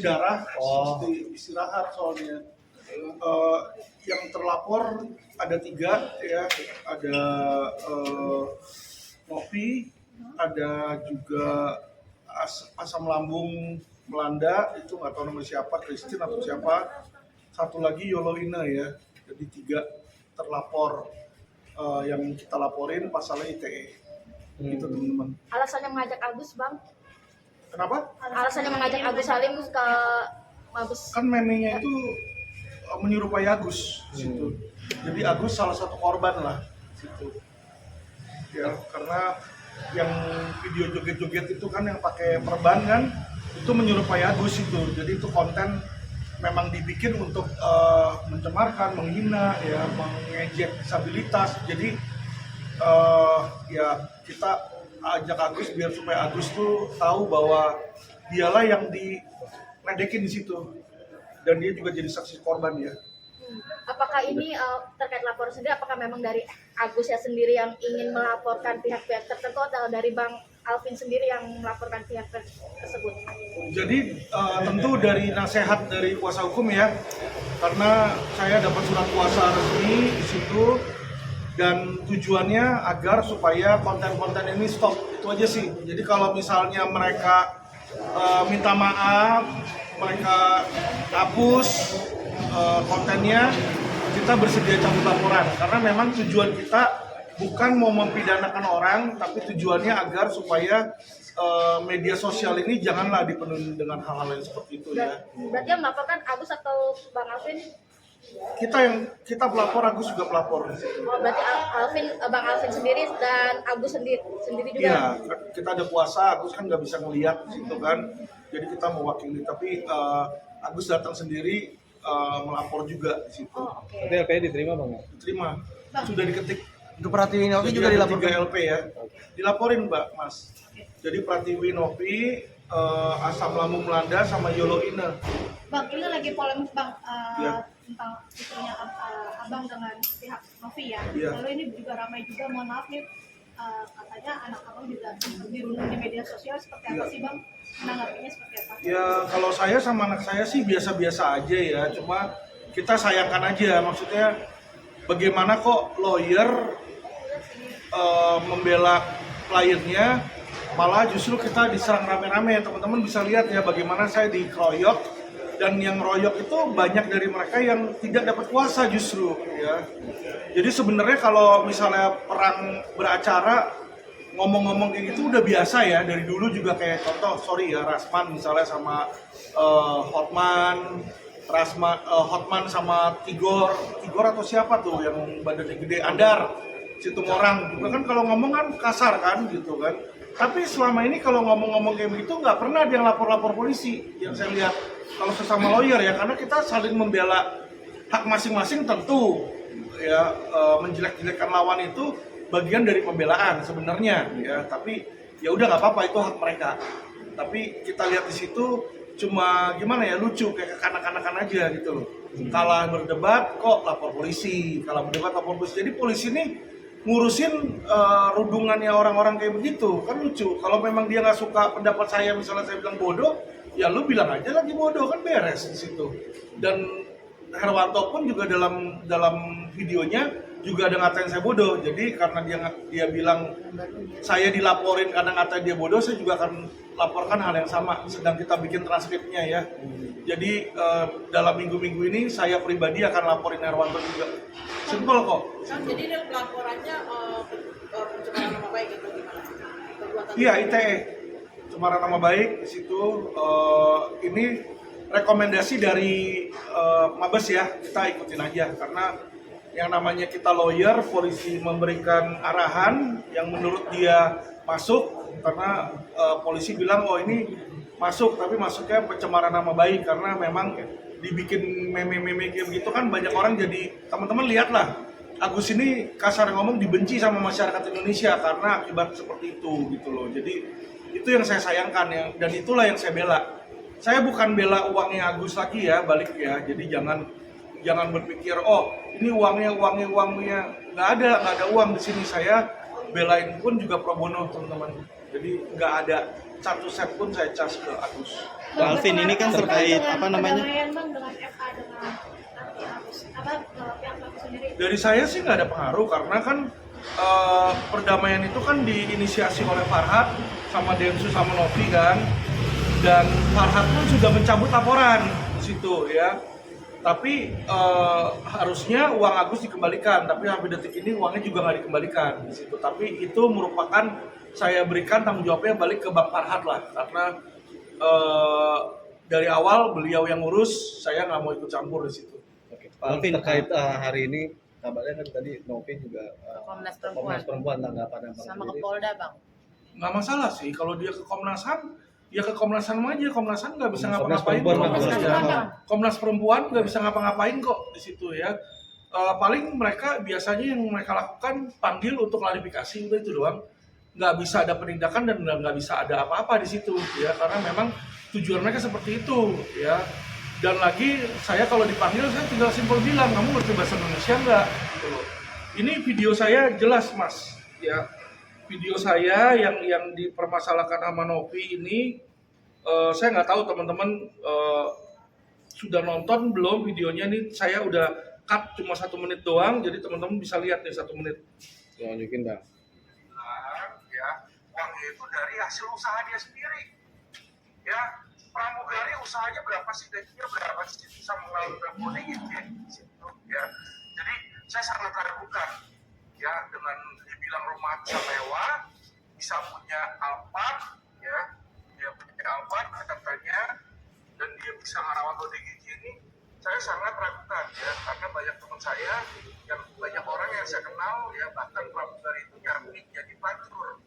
darah, mesti istirahat soalnya. Eh, yang terlapor ada 3 ya, ada Novi, ada juga asam lambung melanda, itu nggak tahu namanya siapa, Christine atau siapa. Satu lagi Yoloina ya, jadi 3 terlapor yang kita laporin pasalnya ITE. Gitu teman-teman. Alasannya mengajak Agus, Bang? Kenapa? Alasannya mengajak Agus Salim ke Mabes. Kan memangnya itu menyerupai Agus situ. Jadi Agus salah satu korban lah situ. Ya, karena yang video joget-joget itu kan yang pakai perban kan, itu menyerupai Agus itu. Jadi itu konten memang dibikin untuk mencemarkan, menghina, ya, mengejek disabilitas. Jadi ya kita ajak Agus biar supaya Agus tuh tahu bahwa dialah yang diledekin di situ, dan dia juga jadi saksi korban ya. Apakah ini terkait lapor sendiri, apakah memang dari Agus ya sendiri yang ingin melaporkan pihak-pihak tertentu atau dari Bang Alvin sendiri yang melaporkan pihak tersebut? Jadi tentu dari nasihat dari kuasa hukum ya, karena saya dapat surat kuasa resmi di situ, dan tujuannya agar supaya konten-konten ini stop, itu aja sih. Jadi kalau misalnya mereka minta maaf, mereka hapus kontennya, kita bersedia cabut laporan, karena memang tujuan kita bukan mau mempidanakan orang, tapi tujuannya agar supaya media sosial ini janganlah dipenuhi dengan hal-hal yang seperti itu ya. Berarti yang melaporkan Agus atau Bang Alvin? Kita pelapor, Agus juga pelapor. Oh, berarti Bang Alvin sendiri dan Agus sendiri juga? Iya, kita ada kuasa, Agus kan nggak bisa ngelihat situ kan, jadi kita mewakili. Tapi Agus datang sendiri melapor juga di situ. Oh, okay. Nanti LP diterima Bang? Diterima, sudah diketik. Untuk Pratiwi Novi juga dilaporkan. 3 LP ya, dilaporin Mbak Mas. Jadi Pratiwi Novi, asam lambung melanda sama Yoloina. Bang, ini lagi polemik Bang Ya. tentang istrinya Abang dengan pihak Novi ya. Ya. Lalu ini juga ramai juga, mohon maaf nih, katanya anak Abang juga dirundung di media sosial, seperti apa Ya. sih Bang? Menanggapinya seperti apa? Ya kalau saya sama anak saya sih biasa-biasa aja ya, cuma kita sayangkan aja, maksudnya bagaimana kok lawyer membela kliennya, malah justru kita diserang rame-rame. Teman-teman bisa lihat ya bagaimana saya dikeroyok, dan yang royok itu banyak dari mereka yang tidak dapat kuasa justru ya. Jadi sebenarnya kalau misalnya perang beracara, ngomong-ngomong kayak gitu udah biasa ya, dari dulu juga. Kayak contoh, sorry ya, Rasman misalnya sama Hotman, Hotman sama Tigor atau siapa tuh yang badannya gede, Andar, Situmorang juga kan kalau ngomong kan kasar kan gitu kan. Tapi selama ini kalau ngomong-ngomong kayak begitu nggak pernah dia lapor-lapor polisi yang saya lihat. Kalau sesama lawyer ya, karena kita saling membela hak masing-masing tentu ya, menjelek-jelekkan lawan itu bagian dari pembelaan sebenarnya ya. Tapi ya udah nggak apa-apa, itu hak mereka. Tapi kita lihat di situ cuma gimana ya, lucu kayak kekanak-kanakan aja gitu loh. Kalah berdebat kok lapor polisi, kalah berdebat lapor polisi. Jadi polisi ini ngurusin rundungannya orang-orang kayak begitu kan lucu. Kalau memang dia nggak suka pendapat saya, misalnya saya bilang bodoh, ya lu bilang aja lagi bodoh, kan beres di situ. Dan Herwanto pun juga dalam videonya juga ada ngatain saya bodoh. Jadi karena dia bilang saya dilaporin karena ngatain dia bodoh, saya juga akan laporkan hal yang sama. Sedang kita bikin transkripnya ya. Jadi dalam minggu-minggu ini saya pribadi akan laporin Herwanto juga. Simpel kok. Jadi laporannya pencemaran nama baik itu gimana? Iya, ITE, pencemaran nama baik di situ. Ini rekomendasi dari Mabes ya, kita ikutin aja, karena yang namanya kita lawyer, polisi memberikan arahan yang menurut dia masuk, karena polisi bilang oh ini masuk, tapi masuknya pencemaran nama baik, karena memang dibikin meme-meme kayak begitu kan banyak orang jadi, teman-teman lihatlah, Agus ini kasar ngomong dibenci sama masyarakat Indonesia karena akibat seperti itu gitu loh. Jadi itu yang saya sayangkan dan itulah yang saya bela. Saya bukan bela uangnya Agus lagi ya, balik ya. Jadi jangan berpikir oh ini uangnya nggak ada uang di sini. Saya belain pun juga pro bono teman-teman. Jadi nggak ada satu set pun saya cas ke Agus. Pak Alvin, ini kan terkait apa namanya? Perdamaian Bang dengan FA dengan nanti Agus pihak Agus sendiri. Dari saya sih nggak ada pengaruh karena kan perdamaian itu kan diinisiasi oleh Farhad sama Densus sama Novi kan, dan Farhad pun sudah mencabut laporan di situ ya. Tapi harusnya uang Agus dikembalikan, tapi sampai detik ini uangnya juga nggak dikembalikan di situ. Tapi itu merupakan saya berikan tanggung jawabnya balik ke Bang Farhad lah, karena dari awal beliau yang ngurus, saya nggak mau ikut campur di situ. Oke, Pak Alvin, terkait hari ini kabarnya kan tadi Novi juga Komnas Komnas Perempuan tanggapan yang sama ke Polda bang. Nggak masalah sih, kalau dia ke Komnas HAM, ya ke Komnas HAM aja. Komnas HAM nggak bisa Komnas ngapa-ngapain. Perempuan, Komnas Perempuan nggak bisa ngapa-ngapain kok di situ ya. Paling mereka biasanya yang mereka lakukan panggil untuk klarifikasi, udah itu doang. Nggak bisa ada penindakan dan nggak bisa ada apa-apa di situ ya, karena memang tujuan mereka seperti itu ya. Dan lagi saya kalau dipanggil saya tinggal simpel bilang, kamu ngerti bahasa Indonesia nggak? Gitu loh. Ini video saya jelas mas ya. Video saya yang dipermasalahkan sama Novi ini, saya nggak tahu teman-teman sudah nonton belum videonya nih. Saya udah cut cuma 1 menit doang, jadi teman-teman bisa lihat nih 1 menit. Ya, mungkin dah. Ya, uang itu dari hasil usaha dia sendiri. Ya, pramugari usahanya berapa sih, gajinya berapa sih bisa mengelola coding gitu ya. Jadi saya sangat ragukan ya dengan dibilang rumah bisa mewah, bisa punya Alphard ya, dia punya Alphard katanya, dan dia bisa merawat ODGJ ini. Saya sangat ragukan ya, karena banyak teman saya yang banyak orang yang saya kenal ya, bahkan pramugari itu nyambi jadi pelacur.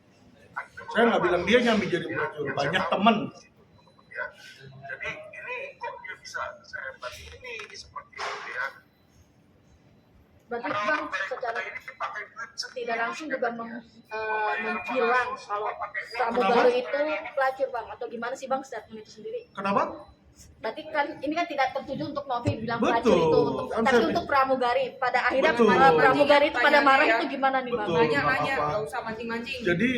Saya nggak bilang dia nyambi jadi pelacur, banyak teman. Ya. Jadi ini kok dia bisa saya bagi ini seperti itu ya. Berarti Bang secara tidak langsung juga menghilang kalau pramugari itu pelacur Bang, atau gimana sih Bang statement itu sendiri? Kenapa? Berarti kan ini kan tidak tertuju untuk Novi bilang Betul. pelacur itu, tapi untuk pramugari. Pada akhirnya Betul. pramugari itu pada marah itu gimana nih Bang? Betul. Nanya-nanya, Apa-apa. nggak usah mancing-mancing. Jadi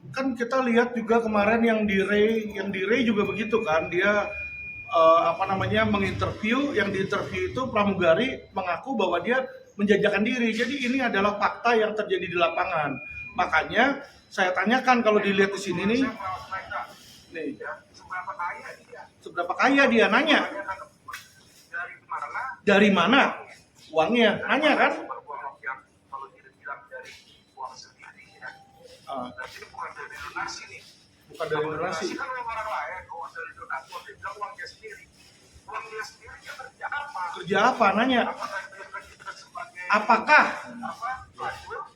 kan kita lihat juga kemarin yang di Ray juga begitu kan, dia menginterview, yang diinterview itu pramugari mengaku bahwa dia menjajakan diri. Jadi ini adalah fakta yang terjadi di lapangan. Makanya saya tanyakan, kalau dilihat di sini nih, seberapa kaya dia, nanya. Dari mana uangnya? Nanya kan? Bukan dari donasi. Kerja apa? Nanya. Apakah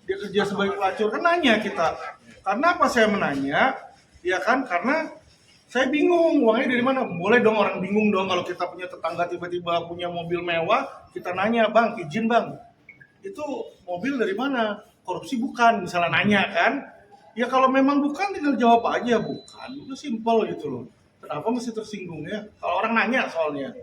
dia kerja sebagai pelacur? Kan nanya kita. Karena apa saya menanya? Ya kan, karena saya bingung uangnya dari mana. Boleh dong orang bingung dong kalau kita punya tetangga tiba-tiba punya mobil mewah, kita nanya, bang, izin bang, itu mobil dari mana? Korupsi bukan, misalnya nanya kan. Ya kalau memang bukan tinggal jawab aja bukan, itu simpel gitu loh. Kenapa mesti tersinggung ya? Kalau orang nanya soalnya.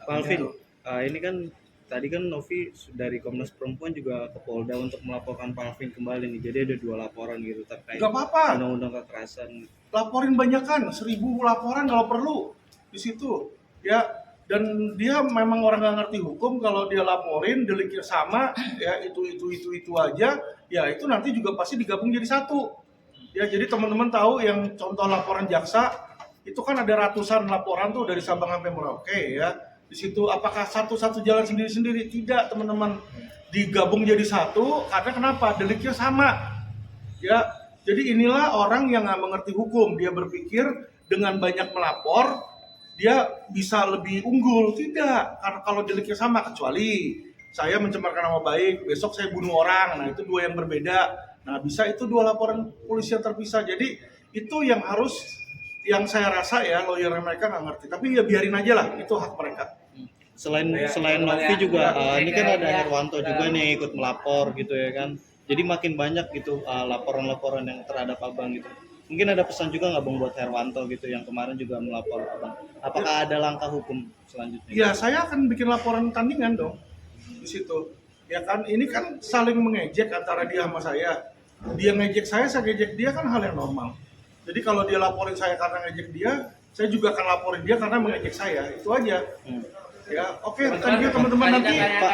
Pak Alvin, ini kan tadi kan Novi dari Komnas Perempuan juga ke Polda untuk melaporkan Pak Alvin kembali nih. Jadi ada 2 laporan gitu terkait Gak apa-apa. undang-undang kekerasan. Laporin banyakan, 1000 laporan kalau perlu di situ. Ya, dan dia memang orang nggak ngerti hukum, kalau dia laporin deliknya sama, ya itu aja, ya itu nanti juga pasti digabung jadi satu. Ya, jadi teman-teman tahu yang contoh laporan jaksa itu kan ada ratusan laporan tuh dari Sabang sampai Merauke ya. Di situ apakah satu-satu jalan sendiri-sendiri? Tidak, teman-teman. Digabung jadi satu karena kenapa? Deliknya sama. Ya, jadi inilah orang yang nggak mengerti hukum. Dia berpikir dengan banyak melapor dia bisa lebih unggul. Tidak, karena kalau deliknya sama, kecuali saya mencemarkan nama baik, besok saya bunuh orang. Nah, itu 2 yang berbeda. Nah, bisa itu 2 laporan polisi yang terpisah. Jadi itu yang harus, yang saya rasa ya lawyer mereka nggak ngerti. Tapi ya biarin aja lah, itu hak mereka. Selain Novi juga ini kan ada Herwanto juga nih ikut melapor gitu ya kan. Jadi makin banyak gitu laporan-laporan yang terhadap Abang gitu. Mungkin ada pesan juga nggak Bang buat Herwanto gitu yang kemarin juga melapor Abang. Apakah ada langkah hukum selanjutnya? Ya, saya akan bikin laporan tandingan dong di situ. Ya kan, ini kan saling mengejek antara dia sama saya. Dia ngejek saya ngejek dia kan hal yang normal. Jadi kalau dia laporin saya karena ngejek dia, saya juga akan laporin dia karena mengejek saya. Itu aja. Ya, oke, thank you teman-teman nanti. Pak,